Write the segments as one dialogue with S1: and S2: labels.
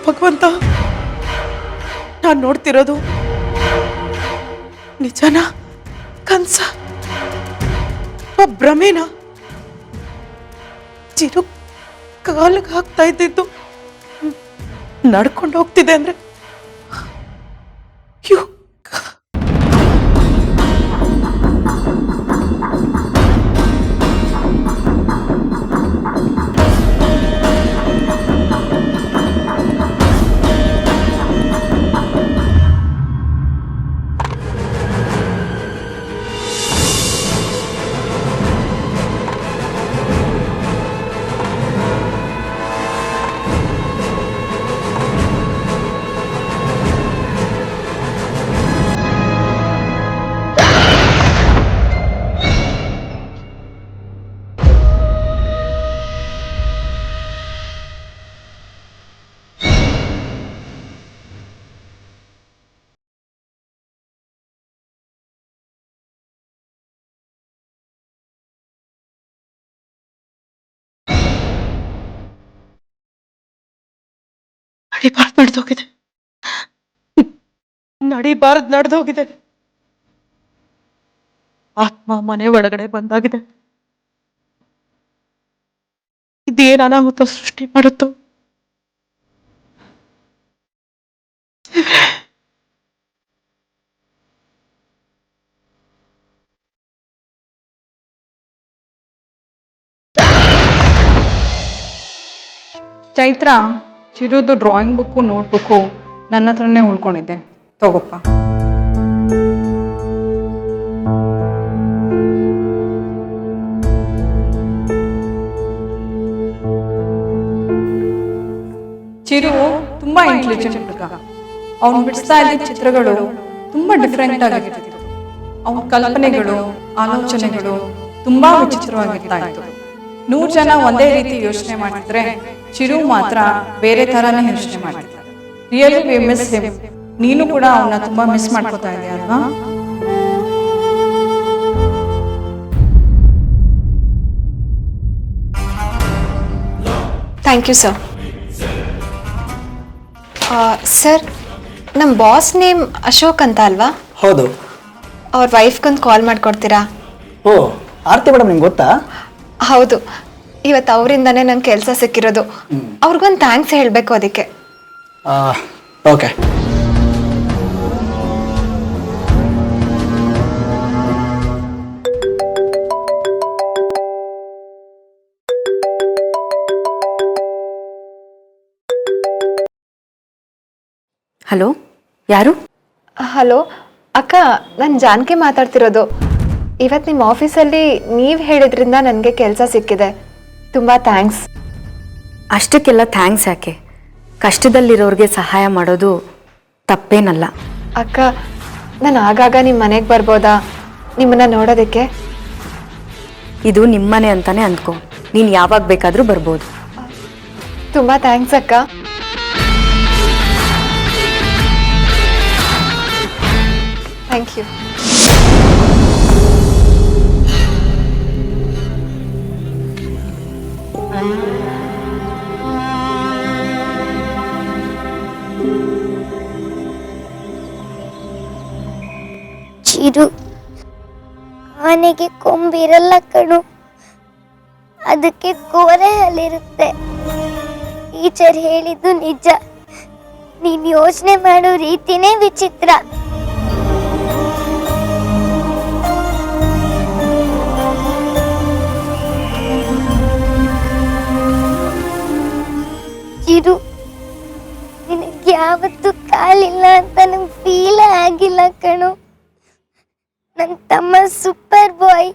S1: ಭಗವಂತ, ನಾನು ನೋಡ್ತಿರೋದು ನಿಜನಾ ಕನ್ಸ ಭ್ರಮೇನ? ಚಿರು ಕಾಲಿಗೆ ಹಾಕ್ತಾ ಇದ್ದಿದ್ದು ನಡ್ಕೊಂಡು ಹೋಗ್ತಿದೆ ಅಂದ್ರೆ ನಡಿಬಾರ್ದು ನಡೆದೋಗಿದೆ. ಆತ್ಮ ಮನೆ ಒಳಗಡೆ ಬಂದಾಗಿದೆ. ಇದೇನು ಅನಾಹುತ ಸೃಷ್ಟಿ ಮಾಡುತ್ತೋ?
S2: ಚೈತ್ರ, ಚಿರುದು ಡ್ರಾಯಿಂಗ್ ಬುಕ್ಕು ನೋಟ್ಬುಕ್ಕು ನನ್ನ ಹತ್ರನೇ ಉಳ್ಕೊಂಡಿದ್ದೆ, ತಗೋಪ್ಪ. ಚಿರು ತುಂಬಾ ಇಂಟೆಲಿಜೆಂಟ್ ಹುಡುಗ. ಅವನು ಬಿಡಿಸ್ತಾ ಇದ್ದ ಚಿತ್ರಗಳು ತುಂಬಾ ಡಿಫ್ರೆಂಟ್ ಆಗಿರ್ತಿತ್ತು. ಅವನ ಕಲ್ಪನೆಗಳು, ಆಲೋಚನೆಗಳು ತುಂಬಾ ವಿಚಿತ್ರವಾಗಿರ್ತಾ ಇತ್ತು. 100 ಜನ ಒಂದೇ ರೀತಿ ಯೋಚನೆ ಮಾಡಿದ್ರೆ ಚಿರು ಮಾತ್ರ ಬೇರೆ ತರಾನೇ ಯೋಚನೆ ಮಾಡ್ತಿದ್ದ. Really we miss him. ನೀನು ಕೂಡ ಅವನ್ನ ತುಂಬಾ ಮಿಸ್ ಮಾಡ್ಕೋತಾ ಇದೆಯಾ ಅಲ್ವಾ?
S3: Thank you sir. ಸರ್, ನಮ್ಮ ಬಾಸ್ ನೇಮ್ ಅಶೋಕ್ ಅಂತ ಅಲ್ವಾ?
S4: ಹೌದು.
S3: ಅವ್ರ ವೈಫ್ಗೊಂದು ಕಾಲ್ ಮಾಡಿಕೊಡ್ತೀರಾ?
S4: ಓ, ಆರ್ತಿ ಮೇಡಮ್, ನಿಮ್ಗೆ ಗೊತ್ತಾ?
S3: ಹೌದು, ಇವತ್ತು ಅವರಿಂದನೇ ನಂಗೆ ಕೆಲಸ ಸಿಕ್ಕಿರೋದು. ಅವ್ರಿಗೊಂದು ಥ್ಯಾಂಕ್ಸ್ ಹೇಳಬೇಕು, ಅದಕ್ಕೆ.
S4: ಓಕೆ.
S5: ಹಲೋ, ಯಾರು?
S3: ಹಲೋ ಅಕ್ಕ, ನಾನು ಜಾನಕಿ ಮಾತಾಡ್ತಿರೋದು. ಇವತ್ತು ನಿಮ್ಮ ಆಫೀಸಲ್ಲಿ ನೀವು ಹೇಳಿದ್ರಿಂದ ನನಗೆ ಕೆಲಸ ಸಿಕ್ಕಿದೆ. ತುಂಬ ಥ್ಯಾಂಕ್ಸ್.
S5: ಅಷ್ಟಕ್ಕೆಲ್ಲ ಥ್ಯಾಂಕ್ಸ್ ಯಾಕೆ? ಕಷ್ಟದಲ್ಲಿರೋರಿಗೆ ಸಹಾಯ ಮಾಡೋದು ತಪ್ಪೇನಲ್ಲ.
S3: ಅಕ್ಕ, ನಾನು ಆಗಾಗ ನಿಮ್ಮ ಮನೆಗೆ ಬರ್ಬೋದಾ ನಿಮ್ಮನ್ನ ನೋಡೋದಕ್ಕೆ?
S5: ಇದು ನಿಮ್ಮನೆ ಅಂತಾನೆ ಅಂದ್ಕೊ, ನೀನು ಯಾವಾಗ ಬೇಕಾದರೂ ಬರ್ಬೋದು.
S3: ತುಂಬ ಥ್ಯಾಂಕ್ಸ್ ಅಕ್ಕ. Thank you.
S6: ಚಿರು, ಆನೆಗೆ ಕೊಂಬಿರಲ್ಲ ಕಣು, ಅದಕ್ಕೆ ಕೋರೆ ಹಲ್ಲಿರುತ್ತೆ. ಟೀಚರ್ ಹೇಳಿದ್ದು ನಿಜ. ನೀನ್ ಯೋಚನೆ ಮಾಡೋ ರೀತಿನೇ ವಿಚಿತ್ರ. ಚಿರು, ನಿನಗೆ ಯಾವತ್ತೂ ಕಾಲಿಲ್ಲ ಅಂತ ನಂಗೆ ಫೀಲ್ ಆಗಿಲ್ಲ ಕಣು. ನನ್ನ ತಮ್ಮ ಸೂಪರ್ ಬಾಯ್.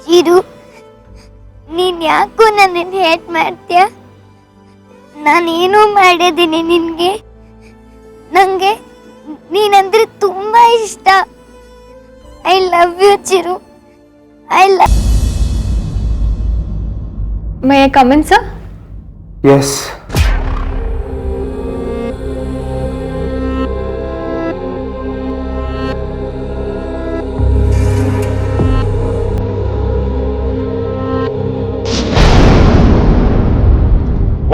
S6: ಚಿರು, ನೀನ್ ಯಾಕೋ ನನ್ನನ್ನು ಹೇಟ್ ಮಾಡ್ತೀಯ? ನಾನೇನೋ ಮಾಡಿದ್ದೀನಿ ನಿನ್ಗೆ. ನಂಗೆ ನೀನಂದ್ರೆ ತುಂಬಾ ಇಷ್ಟ. I love you Chiru. I love.
S3: May I come in sir?
S4: Yes.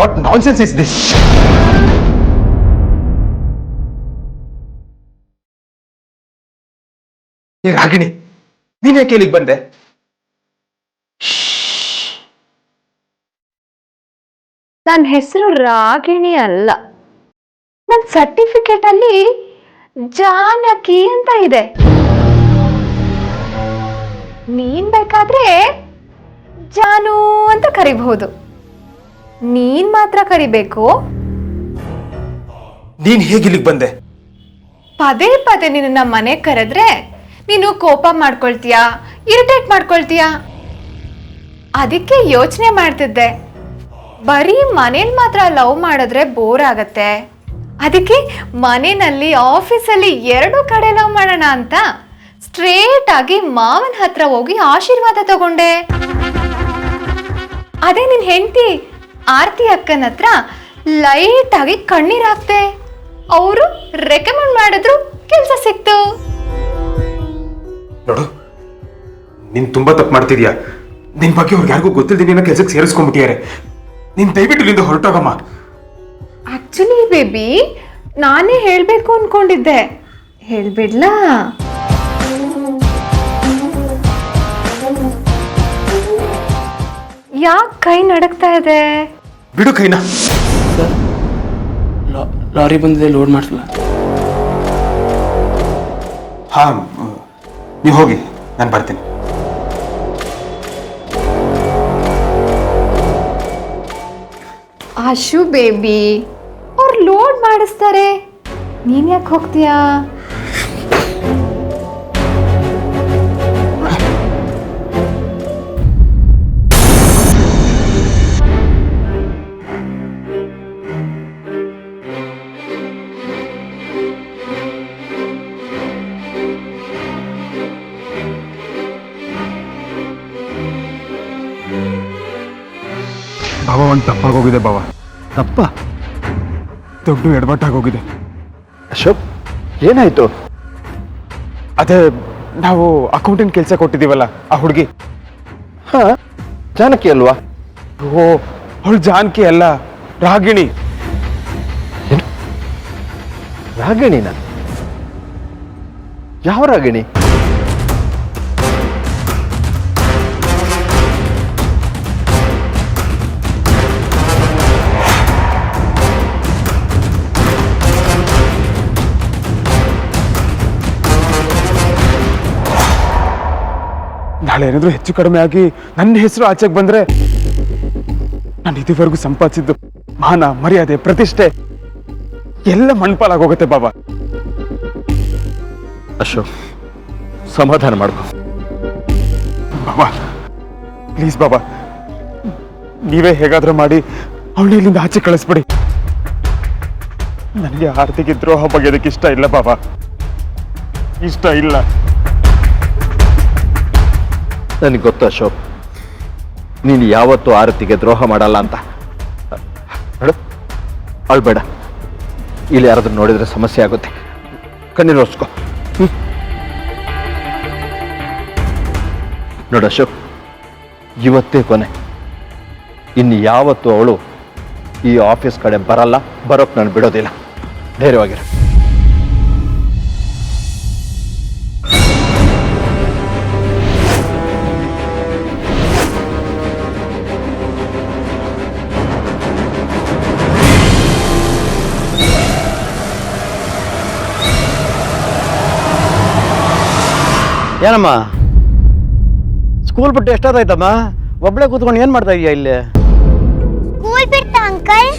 S7: What nonsense is this? Ragini, ನೀನ್ ಯಾಕೆ ಇಲ್ಲಿಗೆ ಬಂದೆ?
S3: ನನ್ನ ಹೆಸರು ರಾಗಿಣಿ ಅಲ್ಲ, ನನ್ನ ಸರ್ಟಿಫಿಕೇಟ್ ಅಲ್ಲಿ ಜಾನಕಿ ಅಂತ ಇದೆ. ನೀನ್ ಬೇಕಾದ್ರೆ ಜಾನು ಅಂತ ಕರಿಬಹುದು. ನೀನ್ ಮಾತ್ರ ಕರಿಬೇಕು.
S7: ನೀನ್ ಹೇಗೆ ಇಲ್ಲಿಗೆ ಬಂದೆ?
S3: ಪದೇ ಪದೇ ನಿನ್ನ ಮನೆ ಕರೆದ್ರೆ ನೀನು ಕೋಪ ಮಾಡ್ಕೊಳ್ತೀಯಾ, ಇರಿಟೇಟ್ ಮಾಡ್ಕೊಳ್ತೀಯಾ. ಅದಕ್ಕೆ ಯೋಚನೆ ಮಾಡ್ತಿದ್ದೆ, ಬರೀ ಮನೇಲಿ ಮಾತ್ರ ಲವ್ ಮಾಡಿದ್ರೆ ಬೋರ್ ಆಗತ್ತೆ. ಅದಕ್ಕೆ ಮನೆಯಲ್ಲಿ ಆಫೀಸಲ್ಲಿ 2 ಕಡೆ ಲವ್ ಮಾಡೋಣ ಅಂತ ಸ್ಟ್ರೇಟ್ ಆಗಿ ಮಾವನ ಹತ್ರ ಹೋಗಿ ಆಶೀರ್ವಾದ ತಗೊಂಡೆ. ಅದೇ ನಿನ್ ಹೆಂಡತಿ ಆರ್ತಿ ಅಕ್ಕನ ಹತ್ರ ಲೈಟ್ ಆಗಿ ಕಣ್ಣೀರ್ ಹಾಕ್ತೆ. ಅವರು ರೆಕಮೆಂಡ್ ಮಾಡಿದ್ರು, ಕೆಲಸ ಸಿಕ್ತು.
S7: ನೋಡು, ನೀನ್ ತುಂಬಾ ತಪ್ಪು ಮಾಡ್ತಿದ್ಯಾ. ನಿನ್ ಬಗ್ಗೆ ಅವ್ರಿಗೆ ಯಾರಿಗೂ ಗೊತ್ತಿಲ್ದೆ ನಿನ್ನ ಕೆಲ್ಸಕ್ಕೆ ಸೇರಿಸ್ಕೊಂಡ್ಬಿಟ್ಟಿದ್ದಾರೆ. ನೀನ್ ದಯವಿಟ್ಟು ಇಲ್ಲಿಂದ ಹೊರಟೋಗಮ್ಮ.
S3: ಆಕ್ಚುಲಿ ಬೇಬಿ, ನಾನೇ ಹೇಳ್ಬೇಕು ಅನ್ಕೊಂಡಿದ್ದೆ, ಹೇಳ್ಬಿಡ್ಲಾ? ಯಾಕೆ ಕೈ ನಡಕ್ತಾ ಇದೆ?
S7: ಬಿಡು ಕೈನಾ.
S4: ಲಾರಿ ಬಂದಿದೆ, ಲೋಡ್ ಮಾಡಿಸಲ್ಲ.
S7: ಹಾ, ನೀವು ಹೋಗಿ, ನಾನು ಬರ್ತೀನಿ.
S3: ಆಶು ಬೇಬಿ, ಅವ್ರು ಲೋಡ್ ಮಾಡಿಸ್ತಾರೆ, ನೀನ್ ಯಾಕೆ ಹೋಗ್ತೀಯಾ?
S7: ಬಾವ, ಒಂದು ತಪ್ಪಾಗೋಗಿದೆ ಬಾವ.
S4: ತಪ್ಪ?
S7: ದೊಡ್ಡ ಎಡವಟ್ಟಾಗೋಗಿದೆ.
S4: ಅಶೋಕ್, ಏನಾಯ್ತು?
S7: ಅದೇ ನಾವು ಅಕೌಂಟೆಂಟ್ ಕೆಲಸ ಕೊಟ್ಟಿದ್ದೀವಲ್ಲ, ಆ ಹುಡುಗಿ.
S4: ಹಾ, ಜಾನಕಿ ಅಲ್ವಾ?
S7: ಓ, ಅವಳು ಜಾನಕಿ ಅಲ್ಲ, ರಾಗಿಣಿ.
S4: ರಾಗಿಣಿನ? ಯಾವ ರಾಗಿಣಿ?
S7: ನಾಳೆ ಏನಾದರೂ ಹೆಚ್ಚು ಕಡಿಮೆ ಆಗಿ ನನ್ನ ಹೆಸರು ಆಚೆಗೆ ಬಂದ್ರೆ ನಾನು ಇದುವರೆಗೂ ಸಂಪಾದಿಸಿದ್ದು ಮಾನ, ಮರ್ಯಾದೆ, ಪ್ರತಿಷ್ಠೆ ಎಲ್ಲ ಮಣ್ಪಾಲಾಗೋಗುತ್ತೆ ಬಾಬಾ.
S4: ಅಶೋಕ್, ಸಮಾಧಾನ ಮಾಡ್ಕೊ
S7: ಬಾಬಾ. ಪ್ಲೀಸ್ ಬಾಬಾ, ನೀವೇ ಹೇಗಾದ್ರೂ ಮಾಡಿ ಅವಳನ್ನ ಇಲ್ಲಿಂದ ಆಚೆ ಕಳಿಸ್ಬಿಡಿ. ನನಗೆ ಆರ್ತಿಗೆ ದ್ರೋಹ ಬಗೆಯೋದಕ್ಕೆ ಇಷ್ಟ ಇಲ್ಲ ಬಾಬಾ, ಇಷ್ಟ ಇಲ್ಲ.
S4: ನನಗೆ ಗೊತ್ತು ಅಶೋಕ್, ನೀನು ಯಾವತ್ತೂ ಆರತಿಗೆ ದ್ರೋಹ ಮಾಡಲ್ಲ ಅಂತ. ಅಳ್ಬೇಡ, ಇಲ್ಲಿ ಯಾರಾದ್ರೂ ನೋಡಿದ್ರೆ ಸಮಸ್ಯೆ ಆಗುತ್ತೆ. ಕಣ್ಣೀರು ಒರೆಸ್ಕೊ. ನೋಡು ಅಶೋಕ್, ಇವತ್ತೇ ಕೊನೆ. ಇನ್ನು ಯಾವತ್ತೂ ಅವಳು ಈ ಆಫೀಸ್ ಕಡೆ ಬರಲ್ಲ, ಬರೋಕ್ ನಾನು ಬಿಡೋದಿಲ್ಲ. ಧೈರ್ಯವಾಗಿರು. ಏನಮ್ಮ, ಸ್ಕೂಲ್ ಬಿಟ್ಟು ಎಷ್ಟೊತ್ತಾಯ್ತಮ್ಮ? ಒಬ್ಳೆ ಕೂತ್ಕೊಂಡು ಏನ್ ಮಾಡ್ತಾ ಇದೀಯಾ ಇಲ್ಲಿ?
S6: ಸ್ಕೂಲ್ ಬಿಡ್ತಾ ಅಂಕಲ್?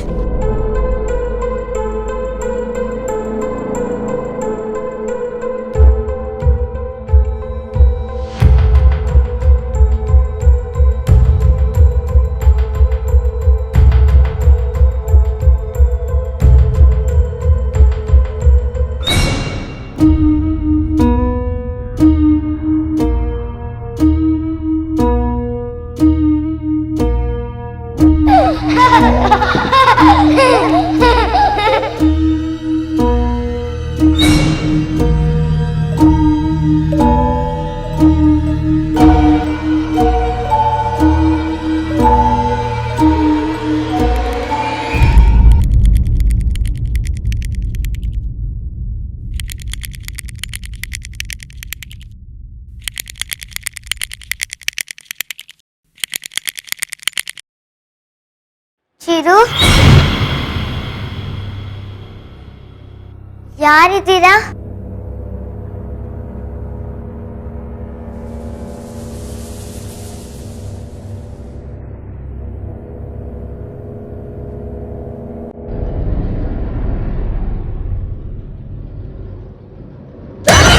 S6: ಯಾರಿದ್ದೀರಾ?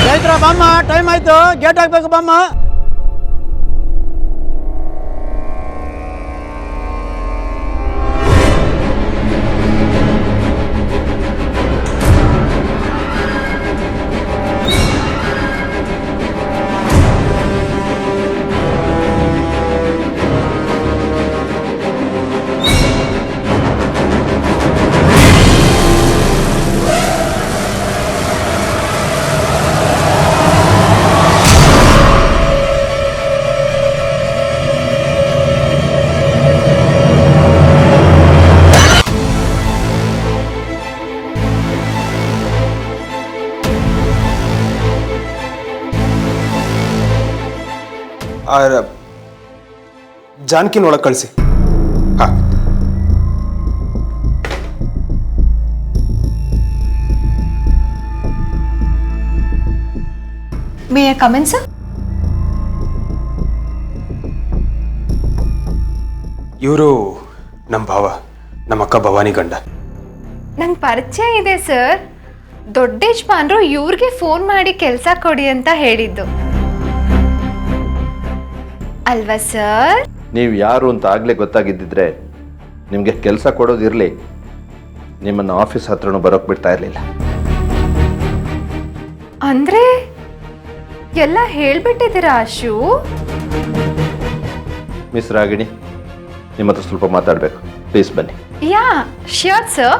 S8: ಚೈತ್ರ ಬಾಮ್ಮ, ಟೈಮ್ ಆಯ್ತು, ಗೇಟ್ ಹಾಕ್ಬೇಕು ಬಾಮ್ಮ.
S9: ಜಾನ್ಕಿನ ಒಳಗೆ ಕಳಿಸಿ. ಹಾ,
S3: May I come in sir?
S9: ಇವರು ನಮ್ಮ ಭಾವ, ನಮ್ಮ ಅಕ್ಕ ಭವಾನಿ ಗಂಡ.
S3: ನಂಗೆ ಪರಿಚಯ ಇದೆ ಸರ್. ದೊಡ್ಡ ಯಜಮಾನ್ರು ಇವ್ರಿಗೆ ಫೋನ್ ಮಾಡಿ ಕೆಲಸ ಕೊಡಿ ಅಂತ ಹೇಳಿದ್ದು ಅಲ್ವಾ ಸರ್?
S4: ನೀವು ಯಾರು ಅಂತ ಆಗಲೇ ಗೊತ್ತಾಗಿದ್ದಿದ್ರೆ ನಿಮಗೆ ಕೆಲಸ ಕೊಡೋದಿರಲಿ, ನಿಮ್ಮನ್ನು ಆಫೀಸ್ ಹತ್ರನೂ ಬರೋಕ್ಕೆ ಬಿಡ್ತಾ ಇರಲಿಲ್ಲ.
S3: ಅಂದ್ರೆ ಎಲ್ಲ ಹೇಳ್ಬಿಟ್ಟಿದ್ದೀರಾ ಅಶು?
S4: ಮಿಸ್ ರಾಗಿಣಿ, ನಿಮ್ಮ ಹತ್ರ ಸ್ವಲ್ಪ ಮಾತಾಡಬೇಕು, ಪ್ಲೀಸ್ ಬನ್ನಿ.
S3: Yeah sure sir.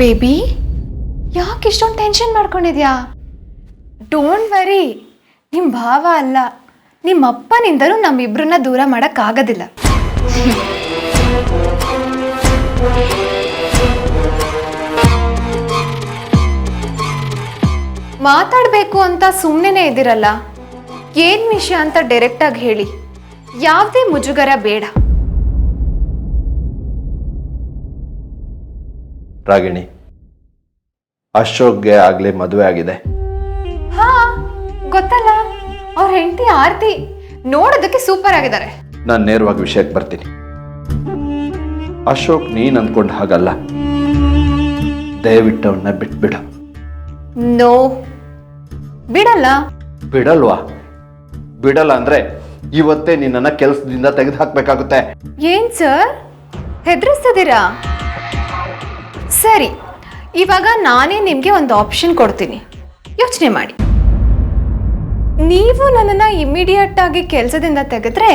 S3: ಬೇಬಿ, ಯಾಕೆ ಇಷ್ಟೊಂದು ಟೆನ್ಷನ್ ಮಾಡ್ಕೊಂಡಿದ್ಯಾ? ಡೋಂಟ್ ವರಿ, ನಿಮ್ಮ ಭಾವ ಅಲ್ಲ, ನಿಮ್ಮ ಅಪ್ಪನಿಂದಲೂ ನಮ್ಮಿಬ್ರನ್ನ ದೂರ ಮಾಡೋಕ್ಕಾಗೋದಿಲ್ಲ. ಮಾತಾಡಬೇಕು ಅಂತ ಸುಮ್ಮನೆ ಇದ್ದೀರಲ್ಲ, ಏನ್ ವಿಷಯ ಅಂತ ಡೈರೆಕ್ಟಾಗಿ ಹೇಳಿ, ಯಾವುದೇ ಮುಜುಗರ ಬೇಡ.
S4: ರಾಗಿಣಿ, ಅಶೋಕ್ಗೆ ಆಗಲೇ ಮದುವೆ ಆಗಿದೆ.
S3: ಹಾ ಗೊತ್ತಲ್ಲ, ಅವ್ರ ಹೆಂಡತಿ ಆರ್ತಿ ನೋಡೋದಕ್ಕೆ ಸೂಪರ್ ಆಗಿದ್ದಾರೆ.
S4: ನಾನು ನೇರವಾಗಿ ವಿಷಯಕ್ಕೆ ಬರ್ತೀನಿ. ಅಶೋಕ್ ನೀನು ಅಂದ್ಕೊಂಡ ಹಾಗಲ್ಲ, ದಯವಿಟ್ಟು ಅವನ್ನ ಬಿಟ್ಬಿಡು.
S3: ನೋ, ಬಿಡಲ್ಲ.
S4: ಬಿಡಲ್ವಾ? ಬಿಡಲ್ಲ ಅಂದ್ರೆ ಇವತ್ತೇ ನಿನ್ನನ್ನ ಕೆಲಸದಿಂದ ತೆಗೆದು ಹಾಕ್ಬೇಕಾಗುತ್ತೆ.
S3: ಏನ್ ಸರ್ ಹೆದರಿಸ್ತಿದ್ದೀರಾ? ಸರಿ, ಇವಾಗ ನಾನೇ ನಿಮ್ಗೆ ಒಂದು ಆಪ್ಷನ್ ಕೊಡ್ತೀನಿ, ಯೋಚನೆ ಮಾಡಿ. ನೀವು ನನ್ನನ್ನು ಇಮಿಡಿಯೇಟ್ ಆಗಿ ಕೆಲಸದಿಂದ ತೆಗೆದ್ರೆ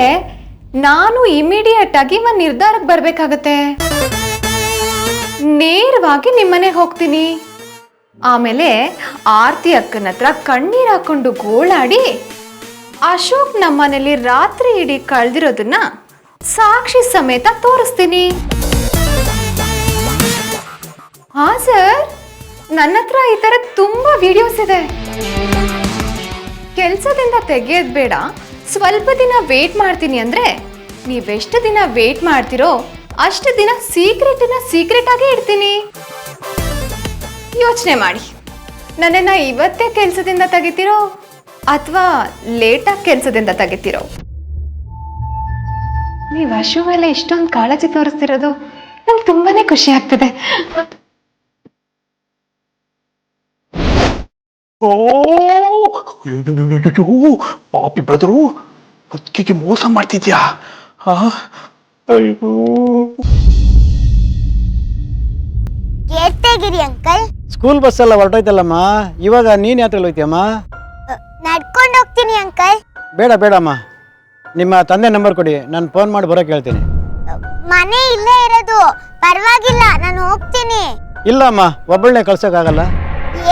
S3: ನಾನು ಇಮಿಡಿಯೇಟ್ ಆಗಿ ಒಂದು ನಿರ್ಧಾರಕ್ಕೆ ಬರಬೇಕಾಗತ್ತೆ. ನೇರವಾಗಿ ನಿಮ್ಮನೆಗೆ ಹೋಗ್ತೀನಿ. ಆಮೇಲೆ ಆರ್ತಿ ಅಕ್ಕನ ಹತ್ರ ಕಣ್ಣೀರು ಹಾಕೊಂಡು ಗೋಳಾಡಿ ಅಶೋಕ್ ನಮ್ಮನೇಲಿ ರಾತ್ರಿ ಇಡೀ ಕಳೆದಿರೋದನ್ನ ಸಾಕ್ಷಿ ಸಮೇತ ತೋರಿಸ್ತೀನಿ. ಹಾ ಸರ್, ನನ್ನ ಹತ್ರ ಈ ಥರ ತುಂಬಾ ವಿಡಿಯೋಸ್ ಇದೆ. ಕೆಲಸದಿಂದ ತೆಗೆಯೋದು ಬೇಡ, ಸ್ವಲ್ಪ ದಿನ ವೇಟ್ ಮಾಡ್ತೀನಿ ಅಂದ್ರೆ ನೀವೆಷ್ಟು ದಿನ ವೇಟ್ ಮಾಡ್ತಿರೋ ಅಷ್ಟು ದಿನ ಸೀಕ್ರೆಟ್ ಆಗಿ ಇಡ್ತೀನಿ. ಯೋಚನೆ ಮಾಡಿ, ನನ್ನನ್ನು ಇವತ್ತೇ ಕೆಲಸದಿಂದ ತೆಗಿತೀರೋ ಅಥವಾ ಲೇಟಾಗಿ ಕೆಲಸದಿಂದ ತೆಗಿತೀರೋ? ನೀವು ಅಶು ಮೇಲೆ ಇಷ್ಟೊಂದು ಕಾಳಜಿ ತೋರಿಸ್ತಿರೋದು ನಂಗೆ ತುಂಬಾನೇ ಖುಷಿ ಆಗ್ತದೆ.
S7: ಓ ಪಾಪಿ ಬ್ರದರು, ಅದಕ್ಕೆ ಮೋಸ ಮಾಡ್ತಿದ್ಯಾ? ಅಯ್ಯೋ,
S6: ಗೇಟ್ ತೆಗಿರಿ ಅಂಕಲ್.
S8: ಸ್ಕೂಲ್ ಬಸ್ ಎಲ್ಲ ಹೊರಟೋಯ್ತಲ್ಲಮ್ಮ, ಇವಾಗ ನೀನ್ ಯಾತ್ರೆಯಲ್ಲಿ ಹೋಯ್ತೀಯಮ್ಮ?
S6: ನಡ್ಕೊಂಡು ಹೋಗ್ತೀನಿ ಅಂಕಲ್.
S8: ಬೇಡ ಬೇಡಮ್ಮ, ನಿಮ್ಮ ತಂದೆ ನಂಬರ್ ಕೊಡಿ, ನಾನು ಫೋನ್ ಮಾಡಿ ಬರೋಕೆ ಹೇಳ್ತೀನಿ.
S6: ಮನೆ ಇಲ್ಲೇ ಇರೋದು, ಪರವಾಗಿಲ್ಲ, ನಾನು ಹೋಗ್ತೀನಿ.
S8: ಇಲ್ಲಮ್ಮ, ಒಬ್ಬಳನ್ನೇ ಕಳ್ಸೋಕ್ಕಾಗಲ್ಲ.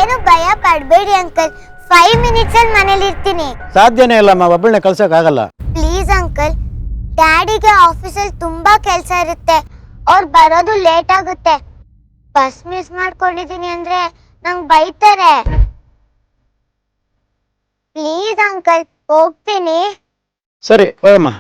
S6: ಏನು ಭಯ ಪಡಬೇಡಿ ಅಂಕಲ್, 5 ಮಿನಿಟ್ಸ್ ಅಲ್ಲಿ ಮನೇಲಿ ಇರ್ತೀನಿ.
S8: ಸಾಧ್ಯನೇ ಇಲ್ಲಮ್ಮ, ಒಬ್ಬಳನ್ನೇ ಕಳ್ಸೋಕ್ಕಾಗಲ್ಲ.
S6: ಪ್ಲೀಸ್ ಅಂಕಲ್, ಡ್ಯಾಡಿಗೆ ಆಫೀಸಲ್ಲಿ ತುಂಬಾ ಕೆಲಸ ಇರುತ್ತೆ, ಅವ್ರು ಬರೋದು ಲೇಟ್ ಆಗುತ್ತೆ. ಬಸ್ ಮಿಸ್ ಮಾಡ್ಕೊಂಡಿದೀನಿ ಅಂದ್ರೆ ನಂಗೆ ಬೈತಾರೆ. ಪ್ಲೀಸ್ ಅಂಕಲ್, ಹೋಗ್ತೀನಿ.
S8: ಸರಿ ಹೋಗಮ್ಮ.